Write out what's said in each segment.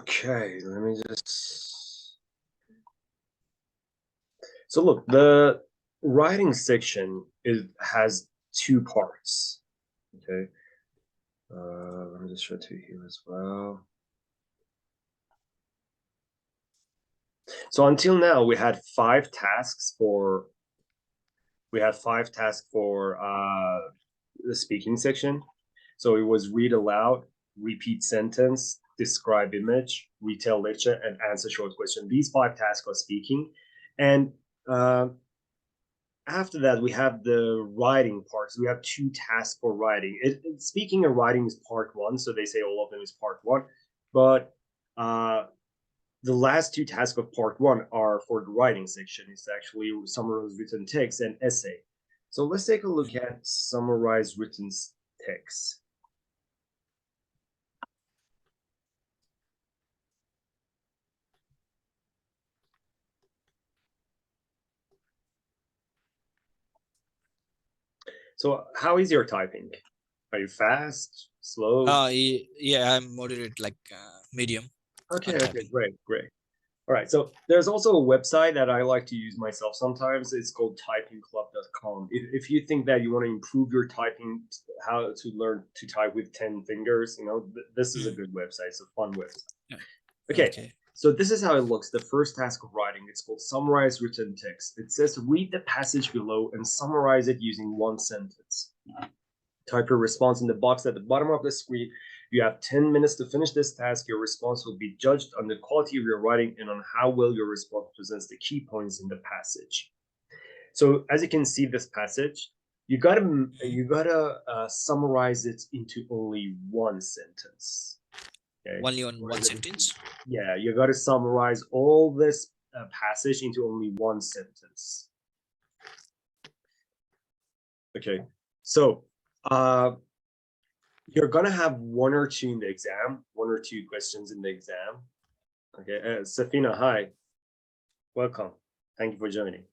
Okay, let me just. So look, the writing section has two parts. Okay, let me just show it to you here as well. So until now, we had five tasks for the speaking section. So it was read aloud, repeat sentence, describe image, retell lecture, and answer short question. These five tasks are speaking. And after that, we have the writing parts. We have two tasks for writing. Speaking and writing is part one. So they say all of them is part one. But the last two tasks of part one are for the writing section. It's actually summarize written text and essay. So let's take a look at summarize written text. So how is your typing? Are you fast, slow? Yeah, I'm moderate, like medium. Okay, great. All right, so there's also a website that I like to use myself sometimes. It's called typingclub.com. If you think that you want to improve your typing, how to learn to type with 10 fingers, this is a good website. It's a fun website. Yeah. Okay, so this is how it looks. The first task of writing, it's called summarize written text. It says read the passage below and summarize it using one sentence. Type your response in the box at the bottom of the screen. You have 10 minutes to finish this task. Your response will be judged on the quality of your writing and on how well your response presents the key points in the passage. So as you can see, this passage, you gotta summarize it into only one sentence. Okay? Only on one sentence? Yeah, you gotta summarize all this passage into only one sentence. Okay, so you're gonna have one or two in the exam, one or two questions in the exam. Okay, Safina, hi, welcome. Thank you for joining.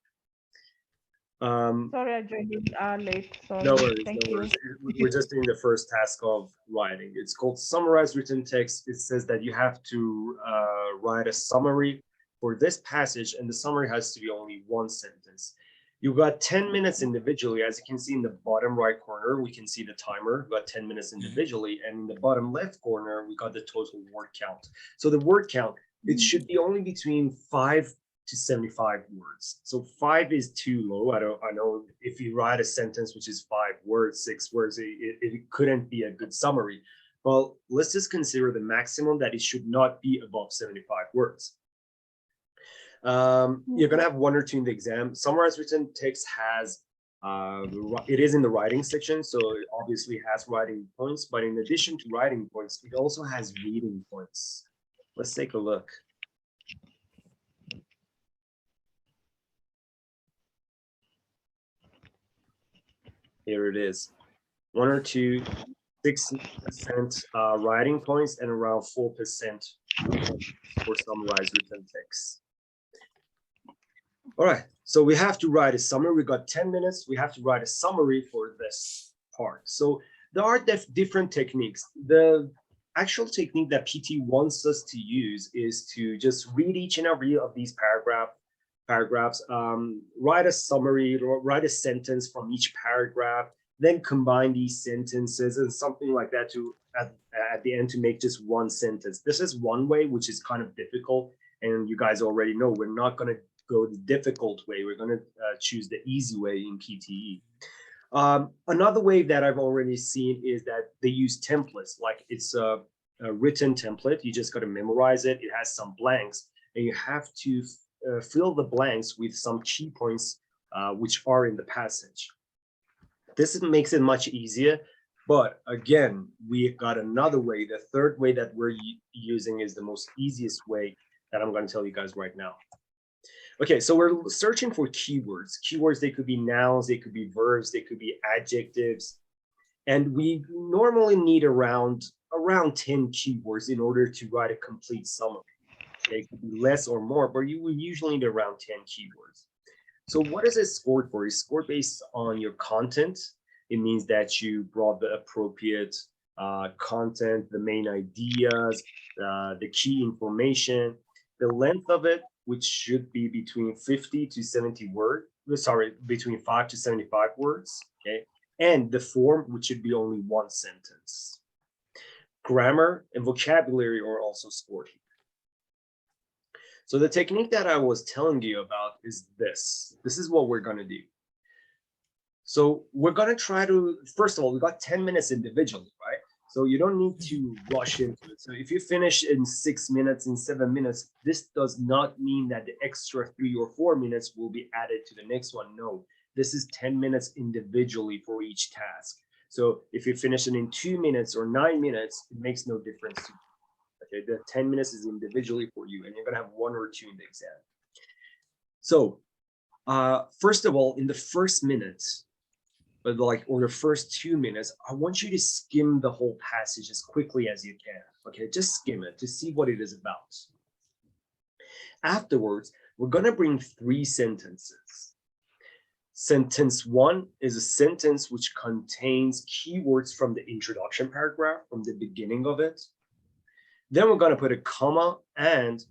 Sorry, I joined late. Sorry. No worries, Thank no you. worries. We're just doing the first task of writing. It's called summarize written text. It says that you have to write a summary for this passage, and the summary has to be only one sentence. You've got 10 minutes individually. As you can see in the bottom right corner, we can see the timer. We've got 10 minutes individually. And in the bottom left corner, we got the total word count. So the word count, it should be only between 5 to 75 words. So 5 is too low. I know if you write a sentence which is 5 words, 6 words, it couldn't be a good summary. Well, let's just consider the maximum that it should not be above 75 words. You're gonna have one or two in the exam. Summarize written text has it is in the writing section, so it obviously has writing points, but in addition to writing points, it also has reading points. Let's take a look. Here it is. 1 or 2, 6% writing points and around 4% for summarized written text. All right, so we have to write a summary. We got 10 minutes. We have to write a summary for this part. So there are different techniques. The actual technique that PT wants us to use is to just read each and every of these paragraphs, write a summary, or write a sentence from each paragraph, then combine these sentences and something like that to at the end to make just one sentence. This is one way, which is kind of difficult, and you guys already know we're not going to go the difficult way. We're going to choose the easy way in PTE. Another way that I've already seen is that they use templates. Like it's a written template. You just got to memorize it. It has some blanks, and you have to fill the blanks with some key points which are in the passage. This makes it much easier, but again, we got another way. The third way that we're using is the most easiest way that I'm going to tell you guys right now. Okay, so we're searching for keywords. Keywords, they could be nouns, they could be verbs, they could be adjectives. And we normally need around 10 keywords in order to write a complete summary. Okay, it could be less or more, but you will usually need around 10 keywords. So what is it scored for? It's scored based on your content. It means that you brought the appropriate content, the main ideas, the key information, the length of it, which should be between 50 to 70 words, sorry, between 5 to 75 words, okay? And the form, which should be only one sentence. Grammar and vocabulary are also scored here. So the technique that I was telling you about is this. This is what we're going to do. So we're going to try to, first of all, we got 10 minutes individually, right? So you don't need to rush into it. So if you finish in 6 minutes, in 7 minutes, this does not mean that the extra 3 or 4 minutes will be added to the next one. No, this is 10 minutes individually for each task. So if you finish it in 2 minutes or 9 minutes, it makes no difference to you. Okay, the 10 minutes is individually for you, and you're gonna have 1 or 2 in the exam. So first of all, in the first minute, or the first 2 minutes, I want you to skim the whole passage as quickly as you can. Okay, just skim it to see what it is about. Afterwards, we're gonna bring 3 sentences. Sentence 1 is a sentence which contains keywords from the introduction paragraph, from the beginning of it. Then we're going to put a comma, and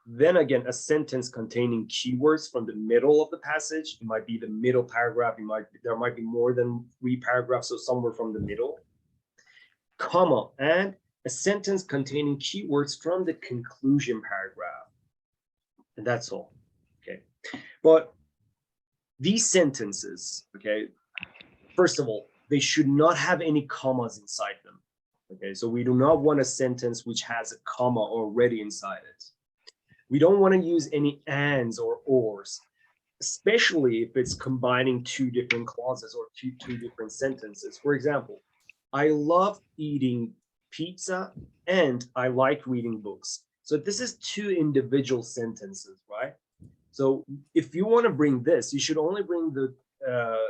then again a sentence containing keywords from the middle of the passage. It might be the middle paragraph. There might be more than 3 paragraphs, so somewhere from the middle. Comma, and a sentence containing keywords from the conclusion paragraph. And that's all. Okay, but these sentences, okay, first of all, they should not have any commas inside them. Okay, so we do not want a sentence which has a comma already inside it. We don't want to use any ands or ors, especially if it's combining 2 different clauses or two different sentences. For example, I love eating pizza and I like reading books. So this is 2 individual sentences, right? So if you want to bring this, you should only bring the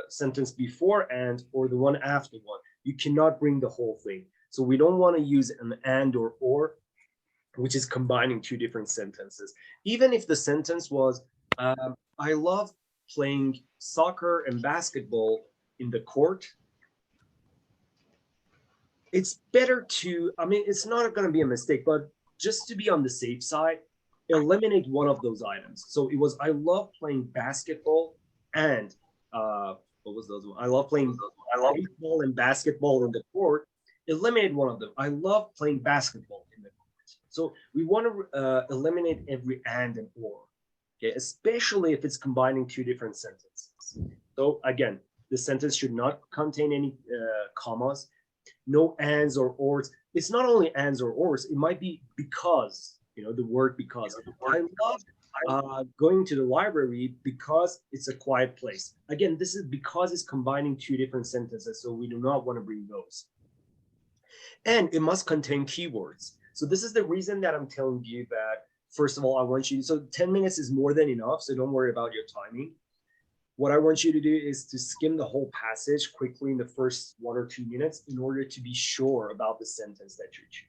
sentence before and or the one after one. You cannot bring the whole thing. So we don't want to use an and or, which is combining 2 different sentences. Even if the sentence was, I love playing soccer and basketball in the court, it's better to, I mean, it's not going to be a mistake, but just to be on the safe side, eliminate one of those items. So it was, I love playing basketball and what was those one? I love baseball and basketball in the court. Eliminate one of them. I love playing basketball in the court. So we want to eliminate every and or, okay, especially if it's combining 2 different sentences. So again, the sentence should not contain any commas, no ands or ors. It's not only ands or ors, it might be because, you know, the word because. I love going to the library because it's a quiet place. Again, this is because it's combining 2 different sentences, so we do not want to bring those. And it must contain keywords. So this is the reason that I'm telling you that, first of all, I want you, so 10 minutes is more than enough, so don't worry about your timing. What I want you to do is to skim the whole passage quickly in the first 1 or 2 minutes in order to be sure about the sentence that you're choosing.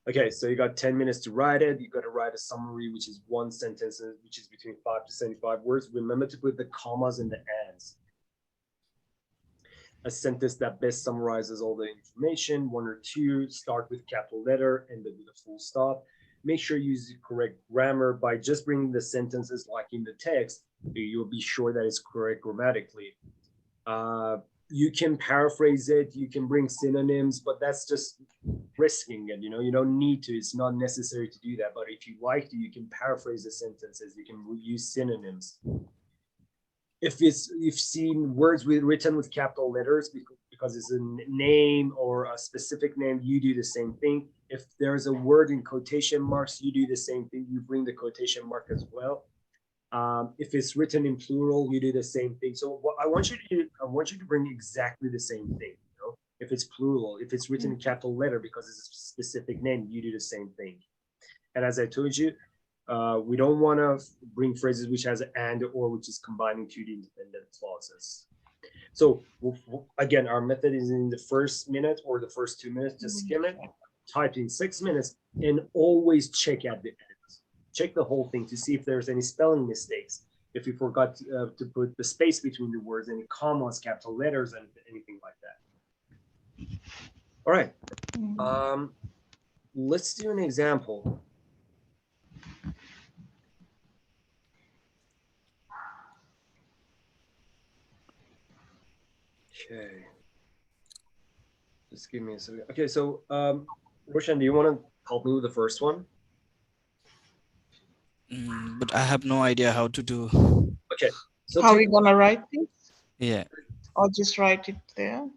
Okay, so you got 10 minutes to write it. You got to write a summary, which is 1 sentence, which is between 5 to 75 words. Remember to put the commas and the ands. A sentence that best summarizes all the information, 1 or 2, start with capital letter, end it with a full stop. Make sure you use the correct grammar. By just bringing the sentences like in the text, you'll be sure that it's correct grammatically. You can paraphrase it, you can bring synonyms, but that's just risking it, you know, you don't need to, it's not necessary to do that. But if you like to, you can paraphrase the sentences, you can use synonyms. If you've seen words written with capital letters because it's a name or a specific name, you do the same thing. If there's a word in quotation marks, you do the same thing. You bring the quotation mark as well. If it's written in plural, you do the same thing. So what I want you to do, I want you to bring exactly the same thing. You know, if it's plural, if it's written in capital letter because it's a specific name, you do the same thing. And as I told you, we don't want to bring phrases which has an and or, which is combining 2 independent clauses. So again, our method is in the first minute or the first 2 minutes, just skim it, type in 6 minutes, and always check at the end. Check the whole thing to see if there's any spelling mistakes, if you forgot to put the space between the words, any commas, capital letters, and anything like that. All right. Mm. Let's do an example. Okay. Just give me a second. Okay, so Roshan, do you want to help me with the first one? But I have no idea how to do. Okay. So How are take we gonna write it? Yeah. Or just write it there?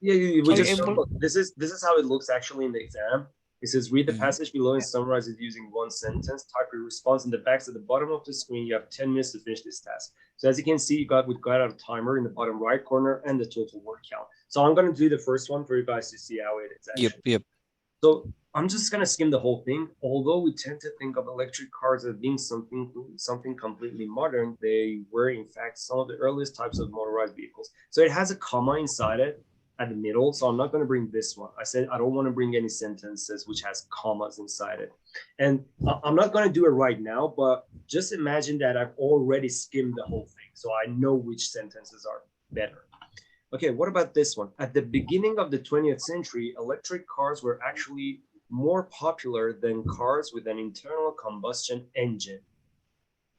Yeah, we Are you just Yes. able? look. This is how it looks actually in the exam. It says read the Mhm. passage below and summarize it using one sentence. Type your response in the box at the bottom of the screen. You have 10 minutes to finish this task. So as you can see, we've got a timer in the bottom right corner and the total word count. So I'm gonna do the first one for you guys to see how it is Yep. actually. Yep. So I'm just gonna skim the whole thing. Although we tend to think of electric cars as being something completely modern, they were in fact some of the earliest types of motorized vehicles. So it has a comma inside it at the middle. So I'm not gonna bring this one. I said I don't want to bring any sentences which has commas inside it. And I'm not gonna do it right now, but just imagine that I've already skimmed the whole thing. So I know which sentences are better. Okay, what about this one? At the beginning of the 20th century, electric cars were actually more popular than cars with an internal combustion engine,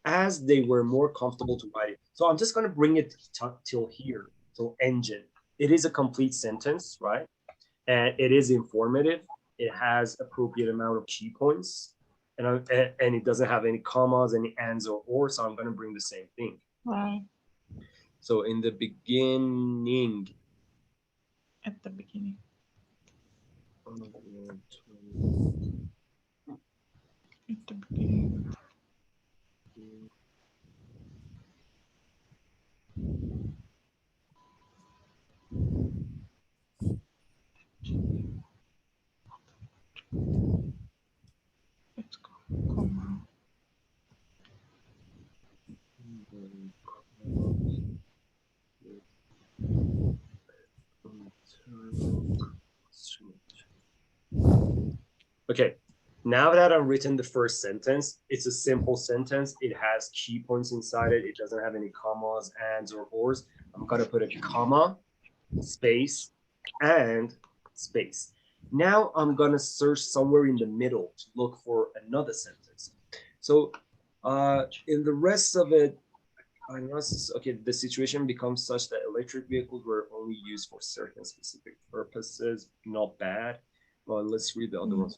as they were more comfortable to ride in. So I'm just going to bring it till here, till engine. It is a complete sentence, right? And it is informative. It has appropriate amount of key points, and it doesn't have any commas, any ands or. So I'm going to bring the same thing. Right. So in the beginning, At the beginning. At the beginning. Let's go. Comma. Okay, now that I've written the first sentence, it's a simple sentence. It has key points inside it. It doesn't have any commas, ands, or ors. I'm going to put a comma, space, and space. Now I'm going to search somewhere in the middle to look for another sentence. So in the rest of it, okay, the situation becomes such that electric vehicles were only used for certain specific purposes. Not bad. Well, let's read the other ones.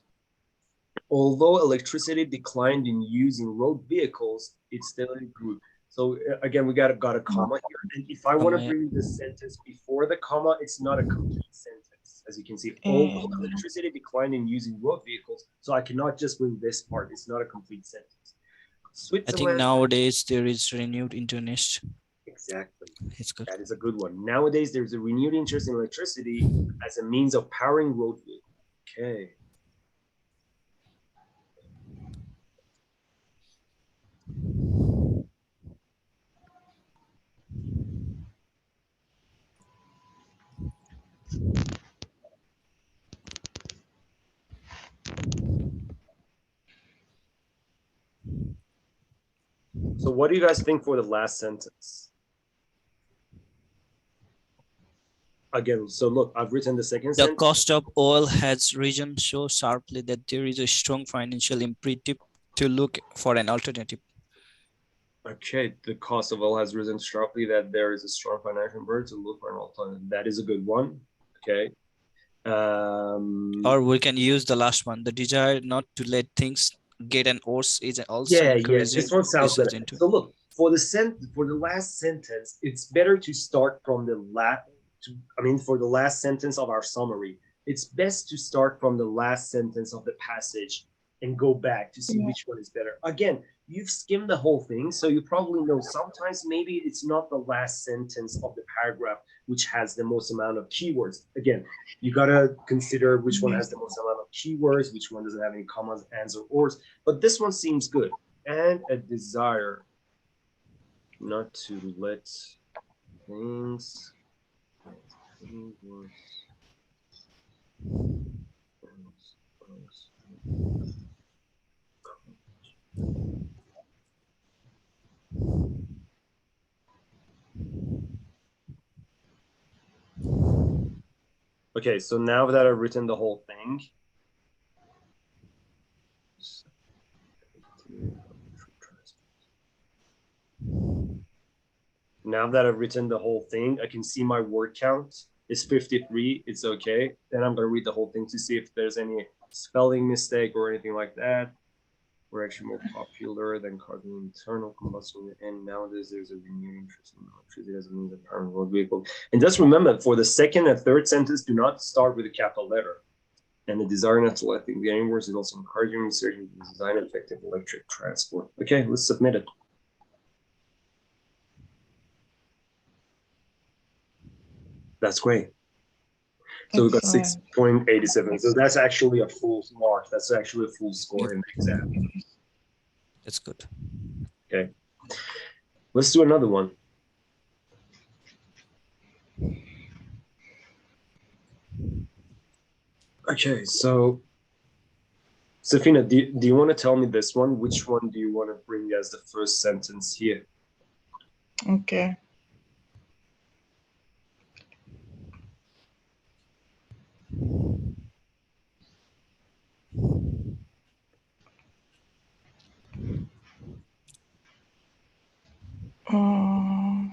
Although electricity declined in use in road vehicles, it steadily grew. So again, we got a comma here. And if I want to bring this sentence before the comma, it's not a complete sentence. As you can see, although electricity declined in using road vehicles, so I cannot just bring this part. It's not a complete sentence. I think nowadays there is renewed interest. Exactly. It's good. That is a good one. Nowadays, there's a renewed interest in electricity as a means of powering road vehicles. Okay. So what do you guys think for the last sentence? Again, so look, I've written the second The sentence. cost of oil has risen so sharply that there is a strong financial imperative to look for an alternative. Okay, the cost of oil has risen sharply that there is a strong financial imperative to look for an alternative. That is a good one. Okay. Or we can use the last one. The desire not to let things get an worse is also yeah, encouraging this one sounds usage better. into. So look, for the last sentence, it's better to start from the for the last sentence of our summary, it's best to start from the last sentence of the passage and go back to see which one is better. Again, you've skimmed the whole thing, so you probably know sometimes maybe it's not the last sentence of the paragraph which has the most amount of keywords. Again, you gotta consider which one has the most amount of keywords, which one doesn't have any commas, ands, or ors. But this one seems good. And a desire not to let things worse. Okay, so now that I've written the whole thing, now that I've written the whole thing, I can see my word count is 53. It's okay. Then I'm going to read the whole thing to see if there's any spelling mistake or anything like that. We're actually more popular than carbon internal combustion, and nowadays there's a renewed interest in electricity as a means of powering road vehicle. And just remember, for the second and third sentence, do not start with a capital letter. And the desire not to let things get any worse is also encouraging research into the design of effective electric transport. Okay, let's submit it. That's great. So we got Excellent. 6.87. So that's actually a full mark. That's actually a full score in the exam. That's good. Okay. Let's do another one. Okay, so Safina, do you want to tell me this one? Which one do you want to bring as the first sentence here? Okay. Uh,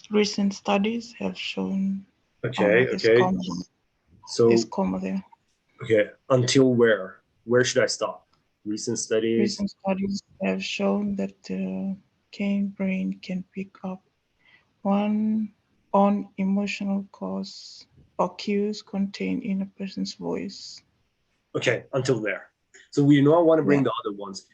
recent studies have shown Okay, this okay. comma, So, this comma there. okay, until where? Where should I stop? Recent studies. Recent studies have shown that the cane brain can pick up on emotional cause or cues contained in a person's voice. Okay, until there. So we don't want to bring Yeah. the other ones.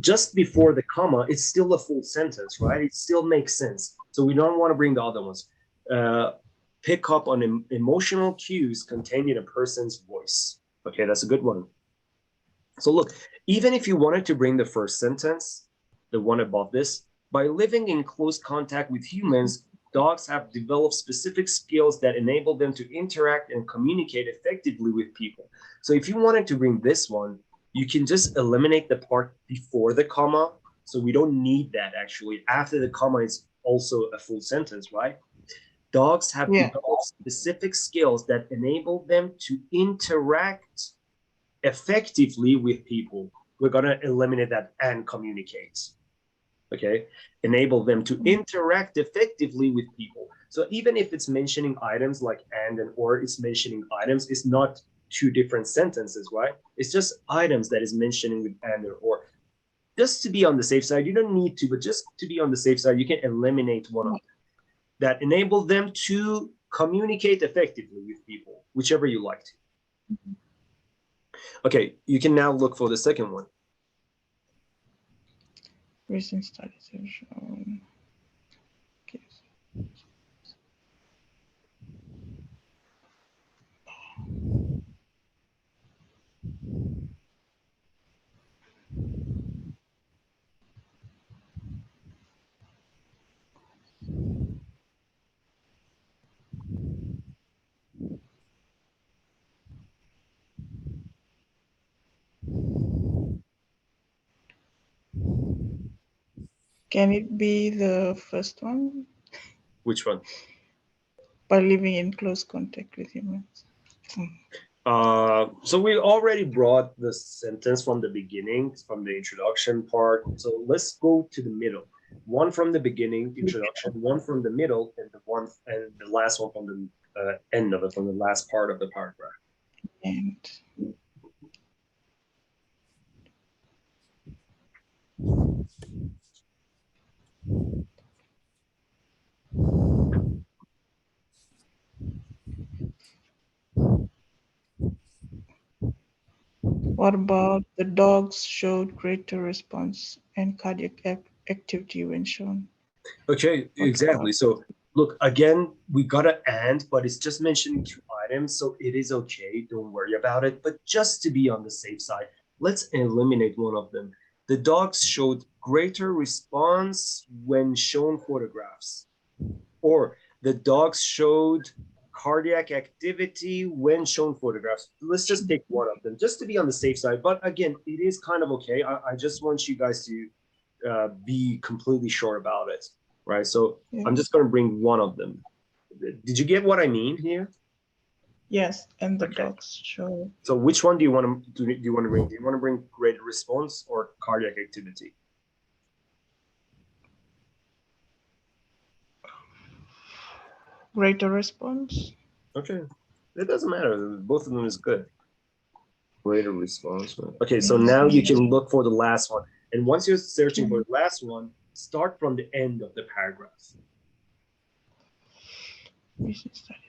Just before the comma, it's still a full sentence, right? It still makes sense. So we don't want to bring the other ones. Pick up on emotional cues contained in a person's voice. Okay, that's a good one. So look, even if you wanted to bring the first sentence, the one above this, by living in close contact with humans, dogs have developed specific skills that enable them to interact and communicate effectively with people. So if you wanted to bring this one, you can just eliminate the part before the comma. So we don't need that actually. After the comma is also a full sentence, right? Dogs have developed specific skills that enable them to interact effectively with people. We're going to eliminate that and communicate. Okay, enable them to interact effectively with people. So even if it's mentioning items like and or it's mentioning items, it's not two different sentences, right? It's just items that is mentioning with and or. Just to be on the safe side, you don't need to, but just to be on the safe side, you can eliminate one of them that enable them to communicate effectively with people, whichever you like to. Okay, you can now look for the second one. Recent studies have shown. Okay. Can it be the first one? Which one? By living in close contact with humans. So we already brought the sentence from the beginning, from the introduction part. So let's go to the middle. One from the beginning, introduction, one from the middle, and the last one from the end of it, from the last part of the paragraph. And what about the dogs showed greater response and cardiac activity when shown? Okay, exactly. So look, again, we got an and, but it's just mentioning two items, so it is okay. Don't worry about it. But just to be on the safe side, let's eliminate one of them. The dogs showed greater response when shown photographs, or the dogs showed cardiac activity when shown photographs. Let's just pick one of them just to be on the safe side. But again, it is kind of okay. I just want you guys to be completely sure about it, right? So Yeah. I'm just going to bring one of them. Did you get what I mean here? Yes, and the Okay. dogs show. So which one do you want to bring? Do you want to bring greater response or cardiac activity? Greater response. Okay, it doesn't matter. Both of them is good. Greater response. Okay, so now you can look for the last one. And once you're searching for the last one, start from the end of the paragraph. Recent studies.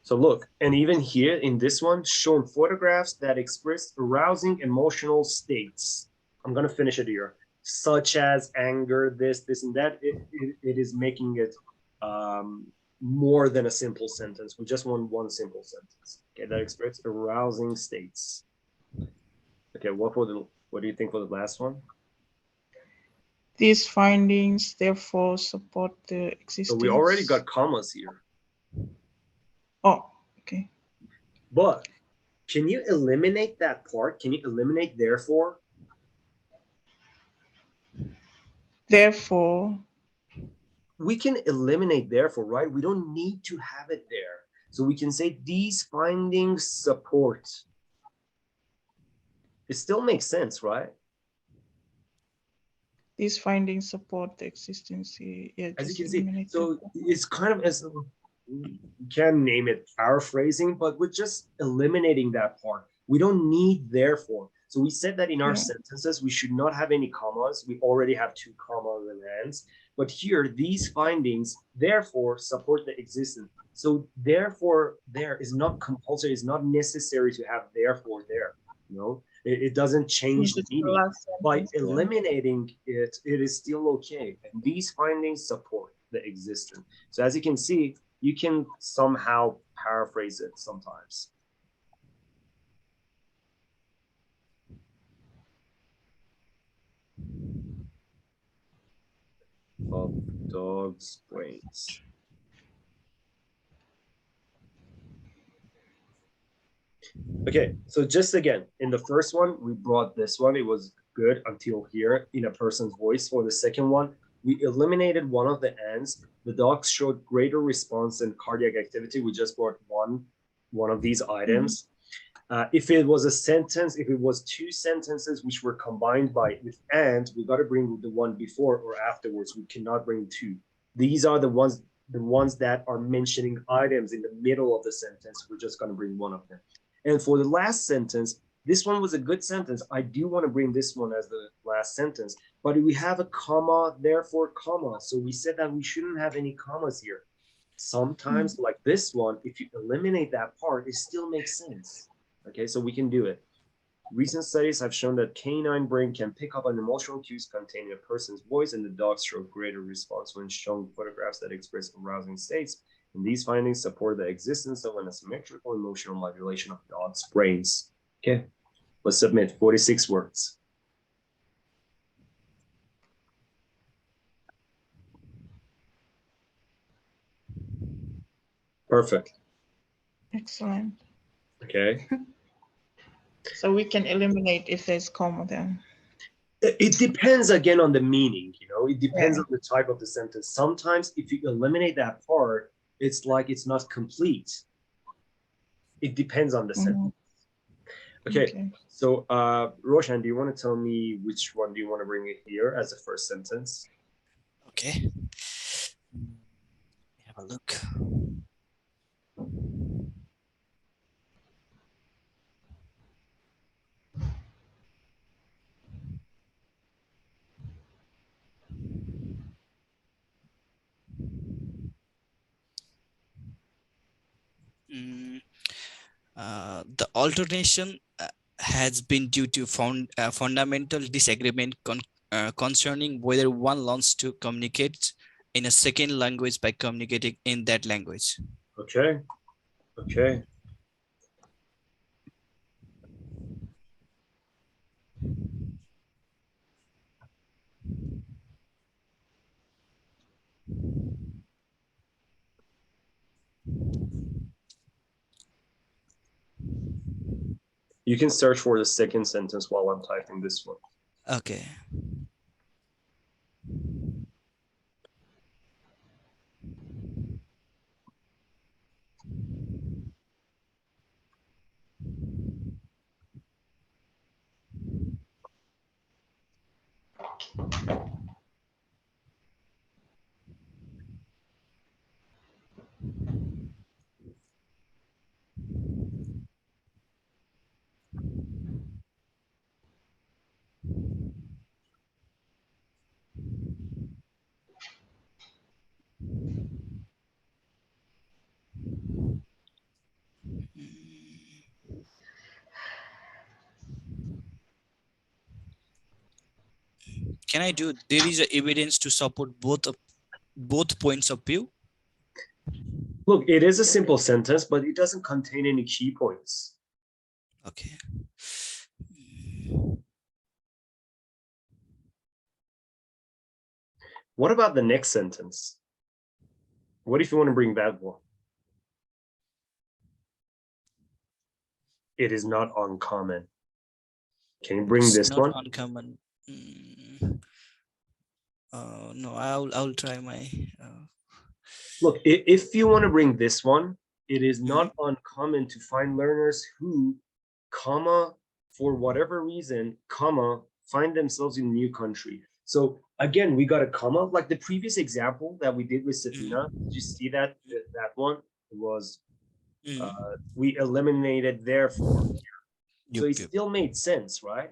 So look, and even here in this one, shown photographs that express arousing emotional states. I'm going to finish it here, such as anger, this, and that. It is making it more than a simple sentence. We just want one simple sentence. Okay, that express arousing states. Okay, what do you think for the last one? These findings therefore support the existence. So we already got commas here. Oh, okay. But can you eliminate that part? Can you eliminate therefore? Therefore, we can eliminate therefore, right? We don't need to have it there. So we can say these findings support. It still makes sense, right? these findings support the existence. Yeah, As you just can see, eliminate so therefore. it's kind of as you can name it paraphrasing, but we're just eliminating that part. We don't need therefore. So we said that in our sentences, we should not have any commas. We already have 2 commas in ends. But here, these findings, therefore, support the existence. So therefore, there is not compulsory, it's not necessary to have therefore there. You know, it doesn't change the meaning. By eliminating it, it is still okay. And these findings support the existence. So as you can see, you can somehow paraphrase it sometimes. Of dogs' brains. Okay, so just again, in the first one, we brought this one. It was good until here in a person's voice. For the second one, we eliminated one of the ends. The dogs showed greater response in cardiac activity. We just brought one of these items. If it was a sentence, if it was 2 sentences which were combined with and, we got to bring the one before or afterwards. We cannot bring 2. These are the ones that are mentioning items in the middle of the sentence. We're just going to bring one of them. And for the last sentence, this one was a good sentence. I do want to bring this one as the last sentence, but we have a comma, therefore comma. So we said that we shouldn't have any commas here. Sometimes like this one, if you eliminate that part, it still makes sense. Okay, so we can do it. Recent studies have shown that canine brain can pick up on emotional cues contained in a person's voice, and the dogs show greater response when shown photographs that express arousing states. And these findings support the existence of an asymmetrical emotional modulation of dogs' brains. Okay, let's submit 46 words. Perfect. Excellent. Okay. So we can eliminate if there's comma then. It depends again on the meaning, you know, it depends on the type of the sentence. Sometimes if you eliminate that part, it's like it's not complete. It depends on the sentence. Okay. So Roshan, do you want to tell me which one do you want to bring it here as a first sentence? Okay. Have a look. The alternation has been due to fundamental disagreement concerning whether one learns to communicate in a second language by communicating in that language. Okay. Okay. You can search for the second sentence while I'm typing this one. Okay. Can I do? There is a evidence to support both points of view. Look, it is a simple sentence, but it doesn't contain any key points. Okay. What about the next sentence? What if you want to bring that one? It is not uncommon. Can you bring It's this not one? uncommon. No, I'll try my. Look, if you want to bring this one, it is not uncommon to find learners who, comma, for whatever reason, comma, find themselves in a new country. So again, we got a comma, like the previous example that we did with Safina. Did you see that? That one was, we eliminated therefore. So it still made sense, right?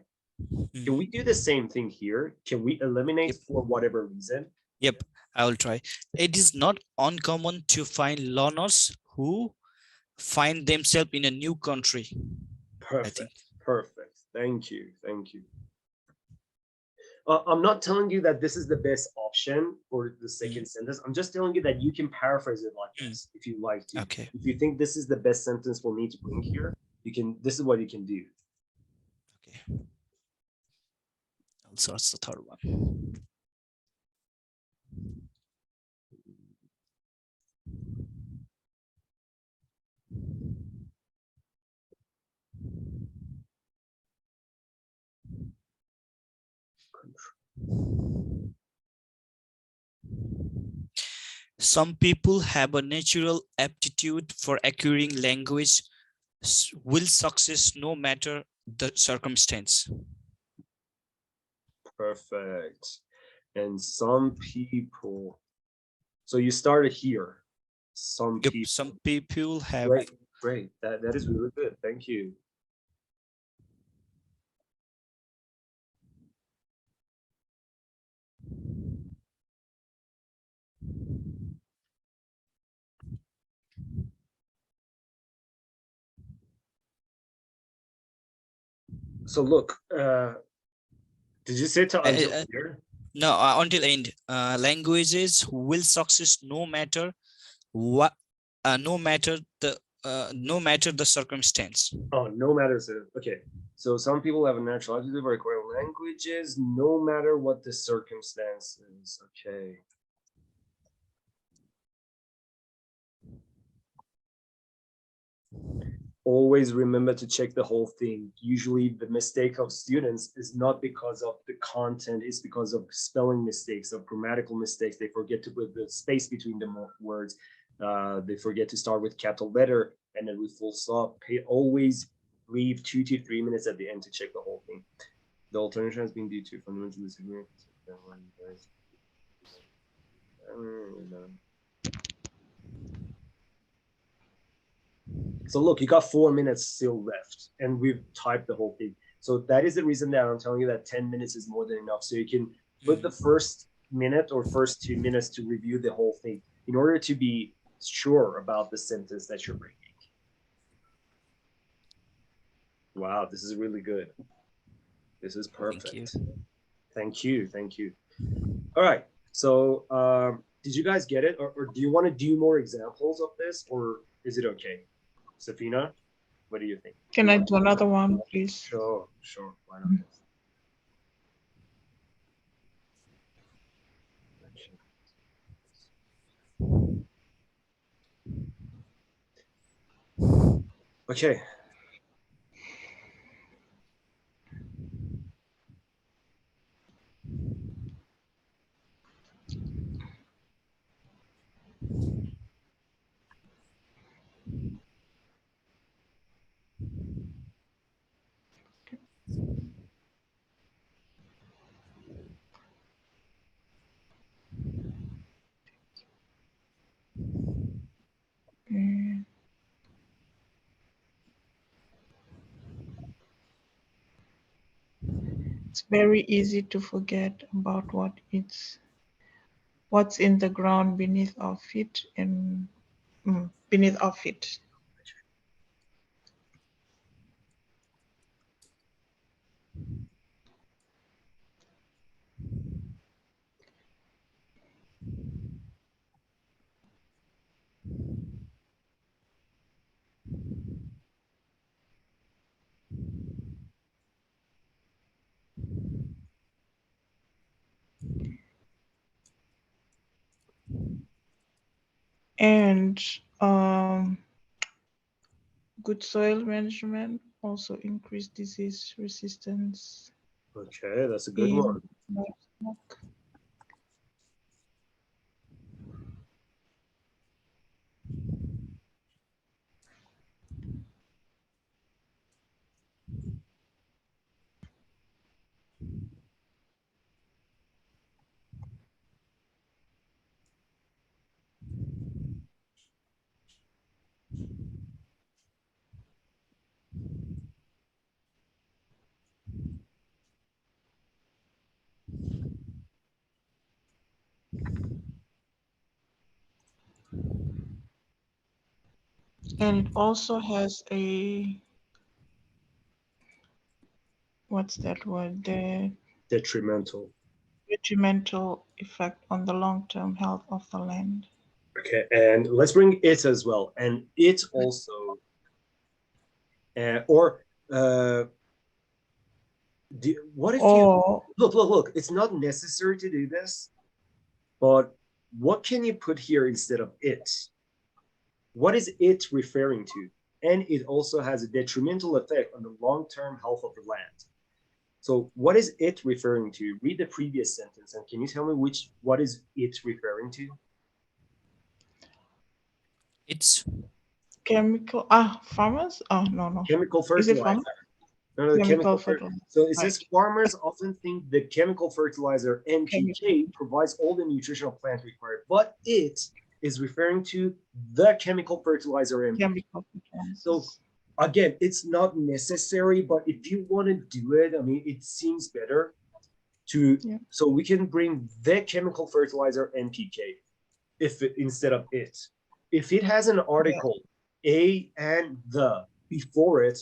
Can we do the same thing here? Can we eliminate for whatever reason? Yep, I will try. It is not uncommon to find learners who find themselves in a new country. Perfect. Perfect. Thank you. Thank you. I'm not telling you that this is the best option for the second sentence. I'm just telling you that you can paraphrase it like this if you like to. Okay. If you think this is the best sentence for me to bring here, you can. This is what you can do. Okay. I'll source the third one. Some people have a natural aptitude for acquiring language. Will success no matter the circumstance. Perfect. And some people. So you started here. Some people. Some people have. Great. Great. That is really good. Thank you. So look, did you say to until here? No, until end. Languages will success no matter what, no matter the circumstance. Oh, no matter. Okay. So some people have a natural aptitude for acquiring languages, no matter what the circumstances. Okay. Always remember to check the whole thing. Usually the mistake of students is not because of the content, it's because of spelling mistakes, of grammatical mistakes. They forget to put the space between the words. They forget to start with capital letter and then with full stop. Always leave 2 to 3 minutes at the end to check the whole thing. The alternative has been due to fundamental disagreement. So look, you got 4 minutes still left, and we've typed the whole thing. So that is the reason that I'm telling you that 10 minutes is more than enough. So you can put the first minute or first 2 minutes to review the whole thing in order to be sure about the sentence that you're bringing. Wow, this is really good. This is perfect. Thank you. Thank you. All right. So did you guys get it? Or do you want to do more examples of this, or is it okay? Safina, what do you think? Can I do another one, please? Sure, sure. Why not? Okay. It's very easy to forget about what's in the ground beneath our feet and beneath our feet. And good soil management also increase disease resistance Okay, that's a good in one. livestock. And it also has a, what's that word? The Detrimental. detrimental effect on the long-term health of the land. Okay, and let's bring it as well. And it also, or what if you Or look, it's not necessary to do this, but what can you put here instead of it? What is it referring to? And it also has a detrimental effect on the long-term health of the land. So what is it referring to? Read the previous sentence and can you tell me what is it referring to? It's chemical, farmers? Oh, no. Chemical Is it fertilizer. farmers? No, the Chemical chemical fertilizer. So it Right. says farmers often think the chemical fertilizer NPK provides all the nutritional plant required, but it is referring to the chemical fertilizer NPK. Chemical So fertilizers. again, it's not necessary, but if you want to do it, I mean, it seems better to, so we can bring the chemical fertilizer NPK instead of it. If it has an article, a and the before it,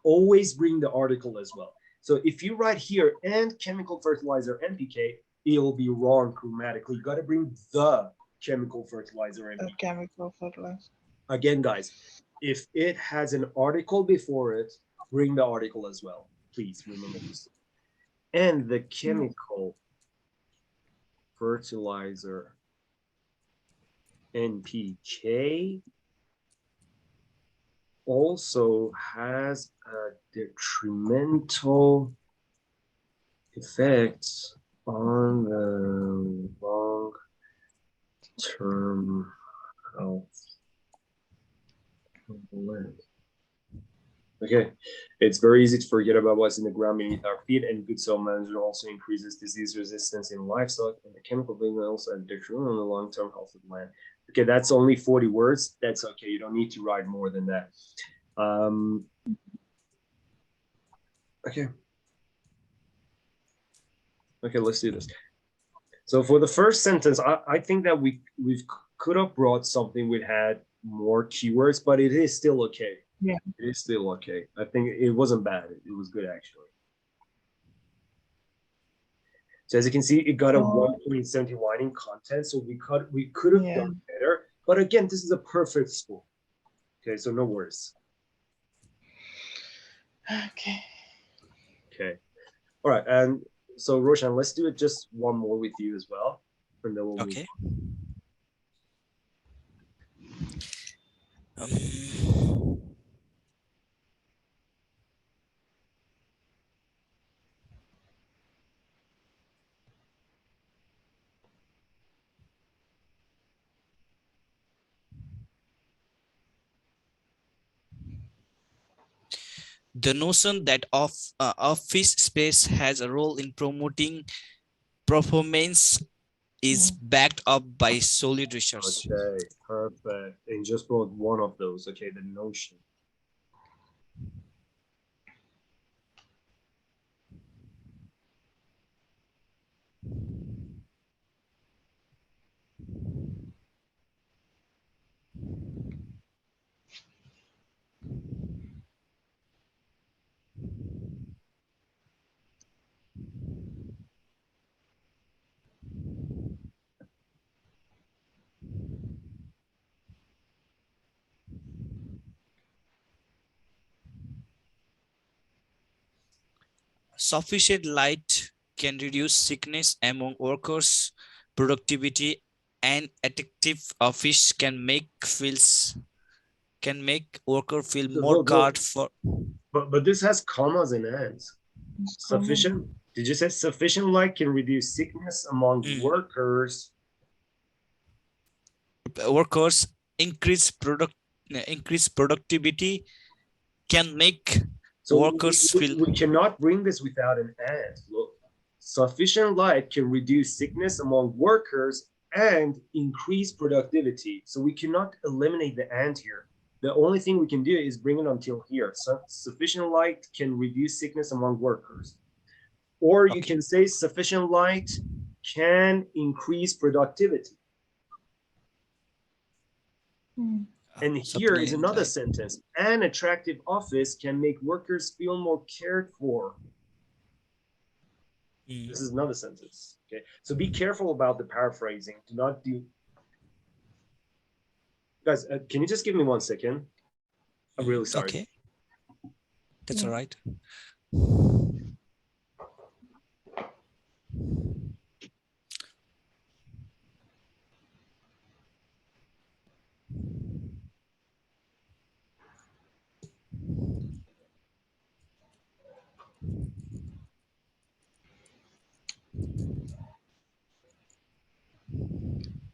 always bring the article as well. So if you write here and chemical fertilizer NPK, it'll be wrong grammatically. You got to bring the chemical fertilizer NPK. Chemical fertilizer. Again, guys, if it has an article before it, bring the article as well. Please remember this. And the chemical fertilizer NPK also has a detrimental effect on the long-term health of the land. Okay, it's very easy to forget about what's in the ground beneath our feet, and good soil management also increases disease resistance in livestock, and the chemical building also has detriment on the long-term health of the land. Okay, that's only 40 words. That's okay. You don't need to write more than that. Okay. Okay, let's do this. So for the first sentence, I think that we could have brought something which had more keywords, but it is still okay. Yeah. It is still okay. I think it wasn't bad. It was good actually. So as you can see, it got a 1.71 in content. So we could have done better. But again, this is a perfect score. Okay, so no worries. Okay. Okay. All right. And so Roshan, let's do it just one more with you as well. And then we'll okay. The notion that office space has a role in promoting performance is backed up by solid research. Okay, perfect. And just brought one of those. Okay, the notion. Sufficient light can reduce sickness among workers. Productivity and attractive office can make worker feel So more look, guard for. but this has commas and ands. It's Sufficient. common. Did you say sufficient light can reduce sickness among Mm. workers? Workers increase productivity can make So workers feel. we cannot bring this without an and. Look, sufficient light can reduce sickness among workers and increase productivity. So we cannot eliminate the and here. The only thing we can do is bring it until here. So sufficient light can reduce sickness among workers. Or you Okay. can say sufficient light can increase productivity. Hmm. And here is Supplying another light. sentence. An attractive office can make workers feel more cared for. Mm. This is another sentence. Okay. So be careful about the paraphrasing. Do not do. Guys, can you just give me 1 second? I'm really sorry. Okay, that's Yeah. all right.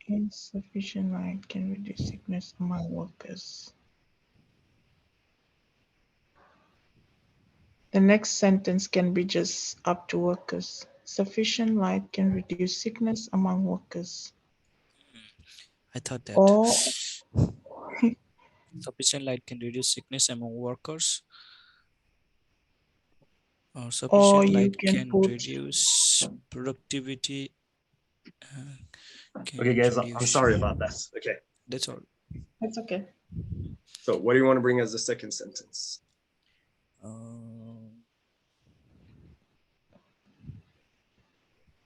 Insufficient light can reduce sickness among workers. The next sentence can be just up to workers. Sufficient light can reduce sickness among workers. I thought that Or sufficient light can reduce sickness among workers, or or sufficient you light can can put reduce productivity, uh, Okay, can guys, I'm reduce. sorry about that. Okay. That's all. it's okay. So what do you want to bring as the second sentence? Um,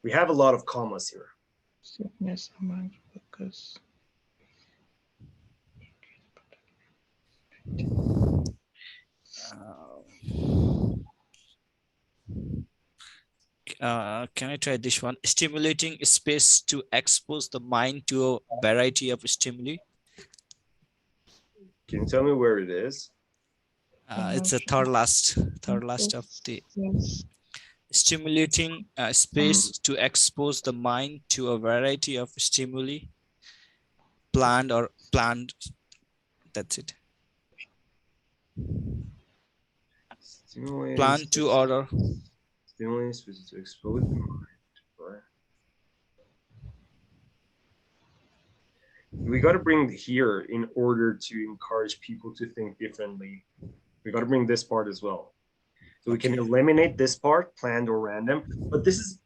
We have a lot of commas here. Sickness among workers. can I try this one? Stimulating space to expose the mind to a variety of stimuli. Can you tell me where it is? It's a third last of the Yes. stimulating space to expose the mind to a variety of stimuli, planned or planned. That's it. Stimulating Plan to order. Stimulating space to expose the mind. Right? We got to bring here in order to encourage people to think differently. We got to bring this part as well. So we can Okay. eliminate this part, planned or random, but this is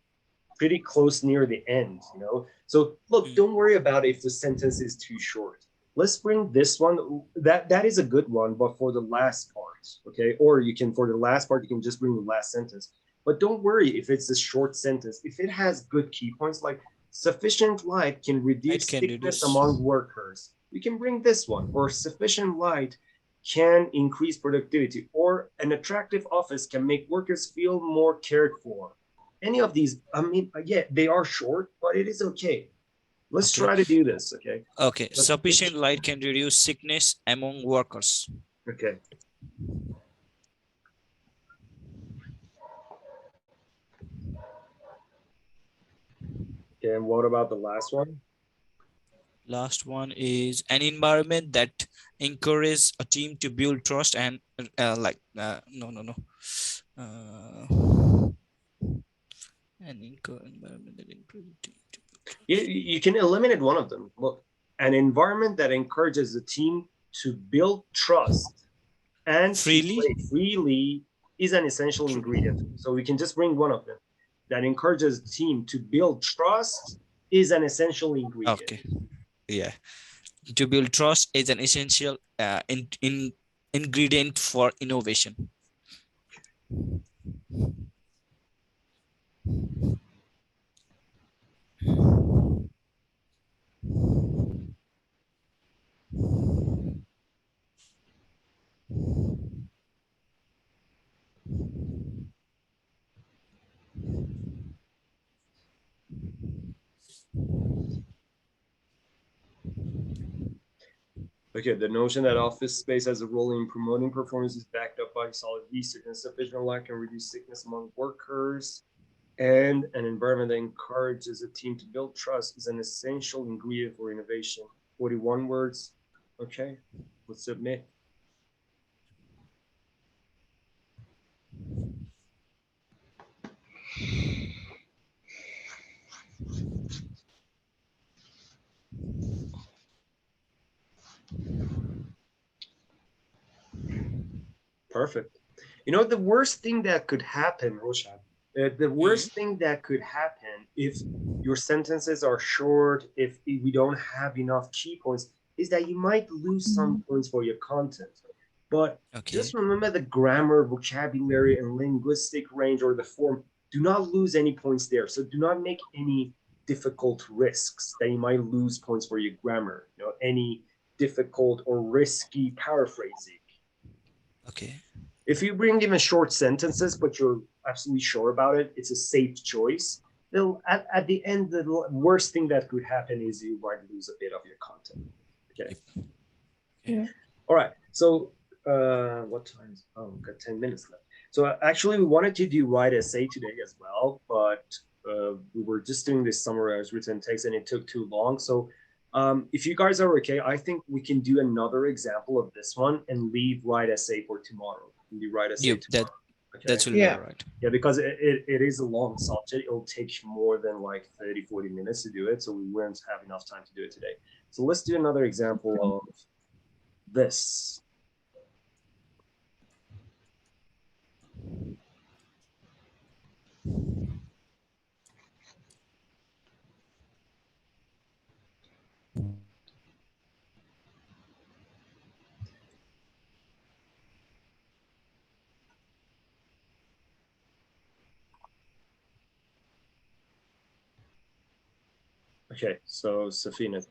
pretty close near the end, you know? So look, don't worry about if the sentence is too short. Let's bring this one. That is a good one, but for the last part, okay? Or you can, for the last part, you can just bring the last sentence. But don't worry if it's a short sentence. If it has good key points like sufficient light can It reduce can sickness reduce. among workers, we can bring this one. Or sufficient light can increase productivity, or an attractive office can make workers feel more cared for. Any of these, I mean, yeah, they are short, but it is okay. Let's Okay. try to do this, okay? Okay. Sufficient light can reduce sickness among workers. Okay. Okay, and what about the last one? Last one is an environment that encourages a team to build trust and no. An environment that encourages a team to build trust. You can eliminate one of them. Look, an environment that encourages the team to build trust and to Freely. play freely is an essential ingredient. So we can just bring one of them. That encourages the team to build trust is an essential ingredient. Okay. Yeah. To build trust is an essential ingredient for innovation. Okay, the notion that office space has a role in promoting performance is backed up by solid research, and sufficient light can reduce sickness among workers. And an environment that encourages a team to build trust is an essential ingredient for innovation. 41 words. Okay, let's submit. Perfect. You know, the worst thing that could happen, Roshan, the Mhm. worst thing that could happen if your sentences are short, if we don't have enough key points, is that you might lose some Mhm. points for your content. But Okay. just remember the grammar, vocabulary, and linguistic range or the form. Do not lose any points there. So do not make any difficult risks that you might lose points for your grammar. You know, any difficult or risky paraphrasing. Okay. If you bring even short sentences, but you're absolutely sure about it, it's a safe choice. At the end, the worst thing that could happen is you might lose a bit of your content. Okay. Yep. Okay. Yeah. All right. So, what time is? Oh, we've got 10 minutes left. So, actually, we wanted to do write essay today as well, but we were just doing this summarized written text and it took too long. So, if you guys are okay, I think we can do another example of this one and leave write essay for tomorrow. We can do write essay Yep. tomorrow. That Okay. will be Yeah. all right. Yeah, because it is a long subject. It'll take more than like 30, 40 minutes to do it. So we won't have enough time to do it today. So let's do another example of this. Okay, so Safina,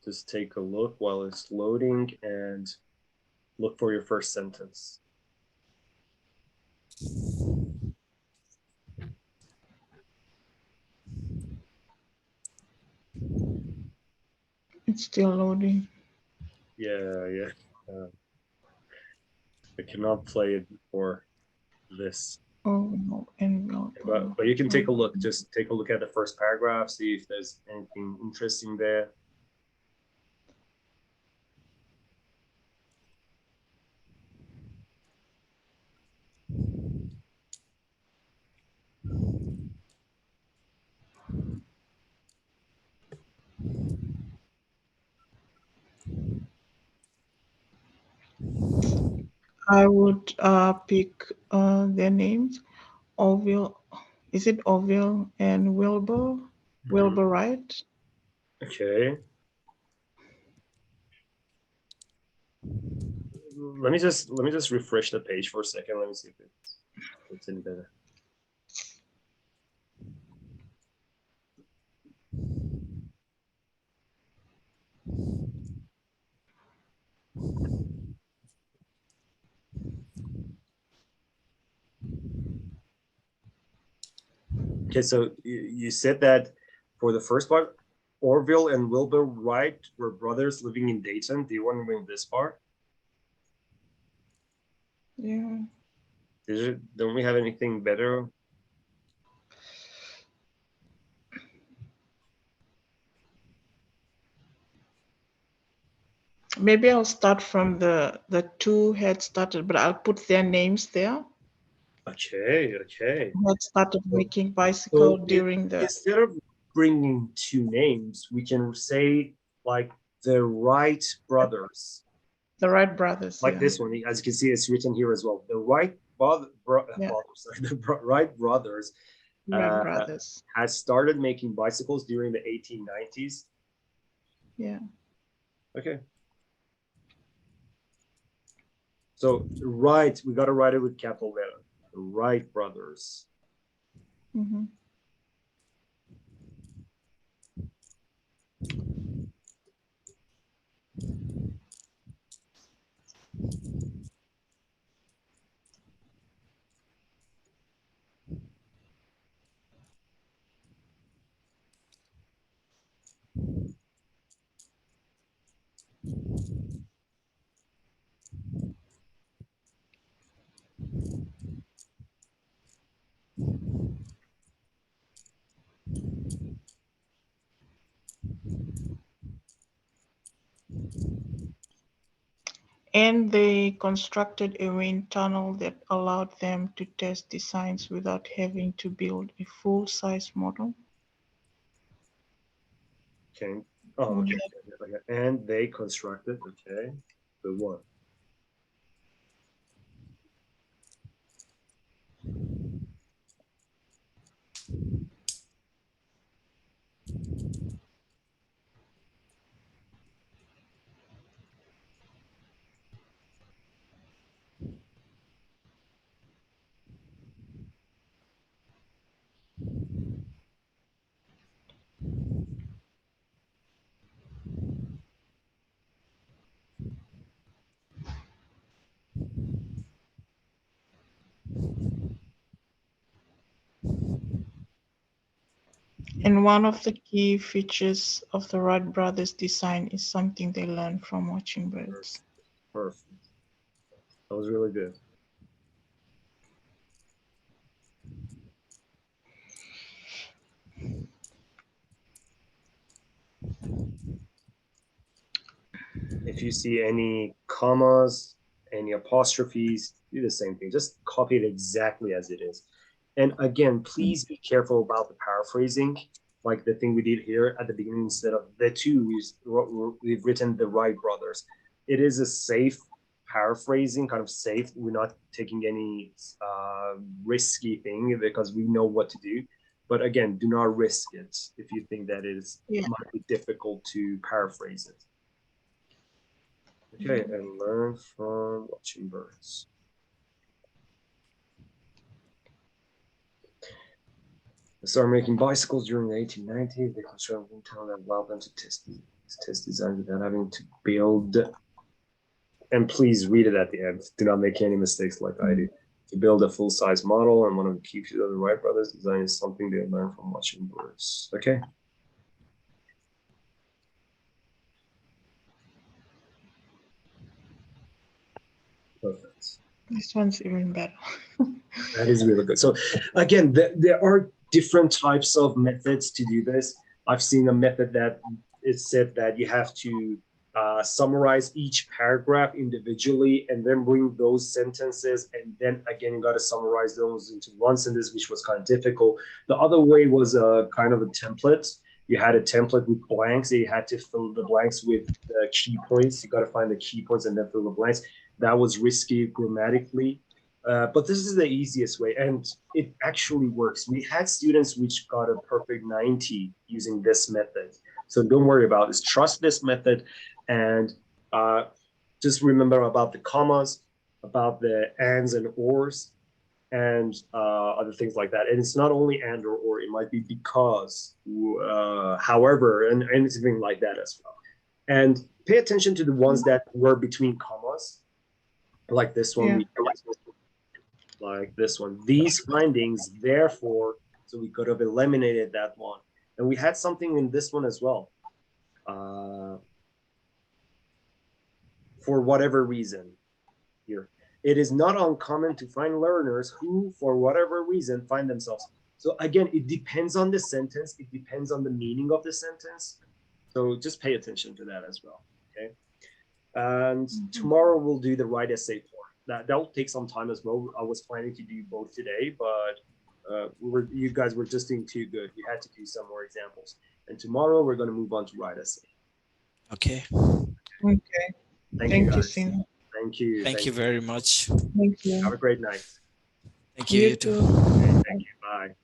just take a look while it's loading and look for your first sentence. It's still loading. Yeah, yeah. I cannot play it before this, Oh no, envelope. but you can take a look. Just take a look at the first paragraph, see if there's anything interesting there. I would pick their names. Orville, is it Orville and Wilbur? Mhm. Wilbur Wright? Okay. Let me just refresh the page for a second. Let me see if it's any better. Okay, so you said that for the first part, Orville and Wilbur Wright were brothers living in Dayton. Do you want to bring this part? Yeah. Don't we have anything better? Maybe I'll start from the two had started, but I'll put their names there. Okay, okay. Who had started So, making bicycle so during the instead of bringing two names, we can say like the Wright brothers, Wright brothers. like Yeah. this one. As you can see, it's written here as well. The Yeah. Wright brothers Wright uh, brothers. had started making bicycles during the 1890s. Yeah. Okay. So Wright, we got to write it with capital letter. The Wright brothers. Mm-hmm. And they constructed a wind tunnel that allowed them to test designs without having to build a full-size model. Okay. Oh, Would okay. you Okay. And they constructed. Okay. Good one. And one of the key features of the Wright brothers' design is something they learned from watching birds. Perfect. That was really good. If you see any commas, any apostrophes, do the same thing. Just copy it exactly as it is. And again, please be careful about the paraphrasing, like the thing we did here at the beginning. Instead of the two, we've written the Wright brothers. It is a safe paraphrasing, kind of safe. We're not taking any risky thing because we know what to do. But again, do not risk it if you think that it might be difficult to paraphrase it. Okay, and learn from watching birds. They started making bicycles during the 1890s. They constructed a wind tunnel that allowed them to test design without having to build. And please read it at the end. Do not make any mistakes like I do. To build a full-size model, and one of the key features of the Wright brothers' design is something they learned from watching birds. Okay. Perfect. This one's even better. That is really good. So again, there are different types of methods to do this. I've seen a method that it said that you have to summarize each paragraph individually and then bring those sentences, and then again you got to summarize those into one sentence, which was kind of difficult. The other way was a kind of a template. You had a template with blanks, so you had to fill the blanks with the key points. You got to find the key points and then fill the blanks. That was risky grammatically. But this is the easiest way, and it actually works. We had students which got a perfect 90 using this method. So don't worry about this. Trust this method, and just remember about the commas, about the ands and ors, and other things like that. And it's not only and or, it might be because, however, and anything like that as well. And pay attention to the ones that were between commas, like this one. Like this one. These findings, therefore, so we could have eliminated that one. And we had something in this one as well. For whatever reason here. It is not uncommon to find learners who, for whatever reason, find themselves. So again, it depends on the sentence. It depends on the meaning of the sentence. So just pay attention to that as well, okay? And tomorrow we'll do the write essay for. That'll take some time as well. I was planning to do both today, but you guys were just doing too good. We had to do some more examples. And tomorrow we're going to move on to write essay. Okay. Okay. Thank you, guys. Sina. Thank you. Thank you very much. Thank you. Have a great night. Thank you. You too. Okay, thank you. Bye.